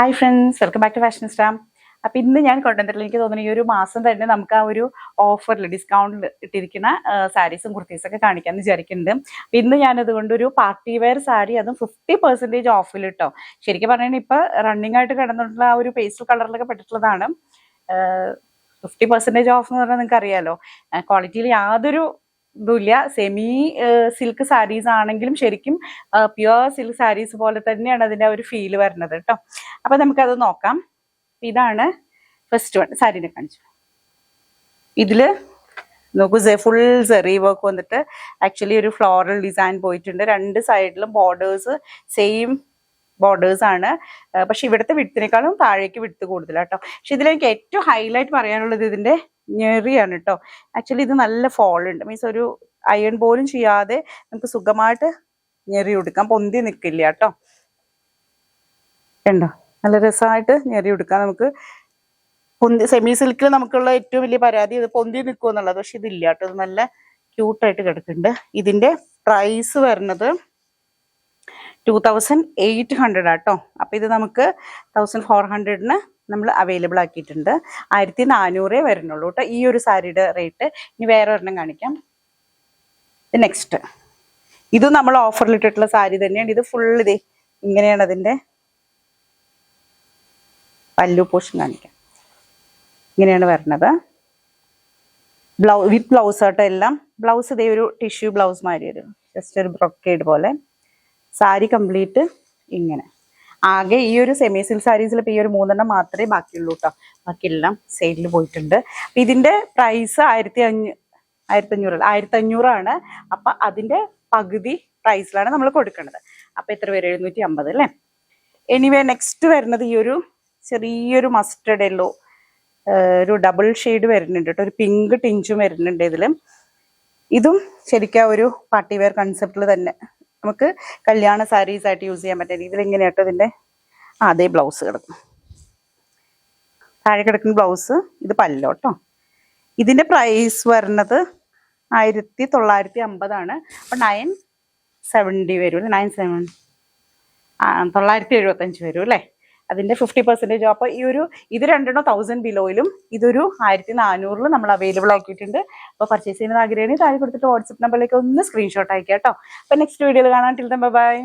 Hi friends, welcome back to fashionista. അപ്പം ഇന്ന് ഞാൻ കൊണ്ടുവന്നിട്ടുള്ള എനിക്ക് തോന്നുന്നു ഈ ഒരു മാസം തന്നെ നമുക്ക് ആ ഒരു ഓഫറിൽ ഡിസ്കൗണ്ടിൽ ഇട്ടിരിക്കുന്ന സാരീസും കുർത്തീസൊക്കെ കാണിക്കാമെന്ന് വിചാരിക്കുന്നുണ്ട്. അപ്പം ഇന്ന് ഞാനതുകൊണ്ട് ഒരു പാർട്ടി വെയർ സാരി, അതും 50% ഓഫിൽ കേട്ടോ. ശരിക്കും പറഞ്ഞാൽ ഇപ്പം റണ്ണിങ് ആയിട്ട് കിടന്നിട്ടുള്ള ആ ഒരു പേസ്റ്റൽ കളറിലൊക്കെ പെട്ടിട്ടുള്ളതാണ്. 50% ഓഫ് എന്ന് പറഞ്ഞാൽ നിങ്ങൾക്ക് അറിയാലോ, ക്വാളിറ്റിയിൽ യാതൊരു ഇതുമില്ല. സെമി സിൽക്ക് സാരീസ് ആണെങ്കിലും ശരിക്കും പ്യുവർ സിൽക്ക് സാരീസ് പോലെ തന്നെയാണ് അതിൻ്റെ ഒരു ഫീല് വരുന്നത് കേട്ടോ. അപ്പം നമുക്കത് നോക്കാം. ഇതാണ് ഫസ്റ്റ് വൺ. സാരീനെ കാണിച്ചു. ഇതിൽ നോക്കൂ, ഫുൾ സെറി വർക്ക് വന്നിട്ട് ആക്ച്വലി ഒരു ഫ്ലോറൽ ഡിസൈൻ പോയിട്ടുണ്ട്. രണ്ട് സൈഡിലും ബോർഡേഴ്സ് സെയിം ബോർഡേഴ്സ് ആണ്. പക്ഷെ ഇവിടുത്തെ വിഡ്ത്തിനേക്കാളും താഴേക്ക് വിഡ്ത്ത് കൂടുതലാണ് കേട്ടോ. പക്ഷെ ഇതിലെനിക്ക് ഏറ്റവും ഹൈലൈറ്റ് പറയാനുള്ളത് ഇതിൻ്റെ ഞെറിയാണ് കേട്ടോ. ആക്ച്വലി ഇത് നല്ല ഫോൾ ഉണ്ട്, മീൻസ് ഒരു അയൺ പോലും ചെയ്യാതെ നമുക്ക് സുഖമായിട്ട് ഞെറി കൊടുക്കാം. പൊന്തി നിൽക്കില്ല കേട്ടോ. ഉണ്ടോ, നല്ല രസമായിട്ട് ഞെറി കൊടുക്കാം നമുക്ക്. പൊന്തി സെമി സിൽക്കിൽ നമുക്കുള്ള ഏറ്റവും വലിയ പരാതി ഇത് പൊന്തി നിൽക്കുക എന്നുള്ളത്. പക്ഷെ ഇതില്ല കേട്ടോ, ഇത് നല്ല ക്യൂട്ടായിട്ട് കിടക്കുന്നുണ്ട്. ഇതിൻ്റെ പ്രൈസ് വരുന്നത് 2800 ആട്ടോ. അപ്പം ഇത് നമുക്ക് 1400 നമ്മൾ അവൈലബിൾ ആക്കിയിട്ടുണ്ട്. 1400 വരുന്നുള്ളൂ കേട്ടോ ഈ ഒരു സാരിയുടെ റേറ്റ്. ഇനി വേറെ ഒരെണ്ണം കാണിക്കാം. നെക്സ്റ്റ് ഇത് നമ്മൾ ഓഫറിൽ ഇട്ടിട്ടുള്ള സാരി തന്നെയാണ്. ഇത് ഫുൾ ഇതേ ഇങ്ങനെയാണ് അതിൻ്റെ പല്ലു പോർഷൻ കാണിക്കാം. ഇങ്ങനെയാണ് വരുന്നത്. വിത്ത് ബ്ലൗസ് ആട്ടോ എല്ലാം. ബ്ലൗസ് ഇതേ ഒരു ടിഷ്യൂ ബ്ലൗസ് മാതിരി ഒരു ജസ്റ്റ് ഒരു ബ്രൊക്കേഡ് പോലെ. സാരി കംപ്ലീറ്റ് ഇങ്ങനെ. ആകെ ഈ ഒരു സെമി സിൽക്ക് സാരീസിൽ ഇപ്പോൾ ഈ ഒരു 3 മാത്രമേ ബാക്കിയുള്ളൂ കേട്ടോ. ബാക്കിയെല്ലാം സെയിലിൽ പോയിട്ടുണ്ട്. അപ്പം ഇതിൻ്റെ പ്രൈസ് 1500 അപ്പം അതിൻ്റെ പകുതി പ്രൈസിലാണ് നമ്മൾ കൊടുക്കുന്നത്. അപ്പം എത്ര പേര്? 750 അല്ലേ. എനിവേ നെക്സ്റ്റ് വരുന്നത് ഈ ഒരു ചെറിയൊരു മസ്റ്റർഡ് യെല്ലോ, ഒരു ഡബിൾ ഷെയ്ഡ് വരുന്നുണ്ട് കേട്ടോ. ഒരു പിങ്ക് ടിഞ്ചും വരുന്നുണ്ട് ഇതിൽ. ഇതും ശരിക്കും ഒരു പാർട്ടി വെയർ കൺസെപ്റ്റിൽ തന്നെ നമുക്ക് കല്യാണ സാരീസ് ആയിട്ട് യൂസ് ചെയ്യാൻ പറ്റും. ഇതിൽ എങ്ങനെയാട്ടോ ഇതിൻ്റെ അതേ ബ്ലൗസ് കിടക്കും. താഴെ കിടക്കുന്ന ബ്ലൗസ്. ഇത് പല്ലോ കേട്ടോ. ഇതിൻ്റെ പ്രൈസ് വരുന്നത് 1950. അപ്പം 970 വരും അല്ലേ. 975 വരും അല്ലേ. അതിൻ്റെ 50% അപ്പോൾ ഈ ഒരു ഇത് 1000 ബിലോയിലും ഇതൊരു 1400 നമ്മൾ അവൈലബിൾ ആക്കിയിട്ടുണ്ട്. അപ്പോൾ പർച്ചേസ് ചെയ്യുന്നത് ആഗ്രഹമാണ് താഴെ കൊടുത്തിട്ട് വാട്സപ്പ് നമ്പറിലേക്ക് ഒന്ന് സ്ക്രീൻഷോട്ട് അയക്കാം കേട്ടോ. അപ്പോൾ നെക്സ്റ്റ് വീഡിയോയിൽ കാണാൻ. Till then bye bye.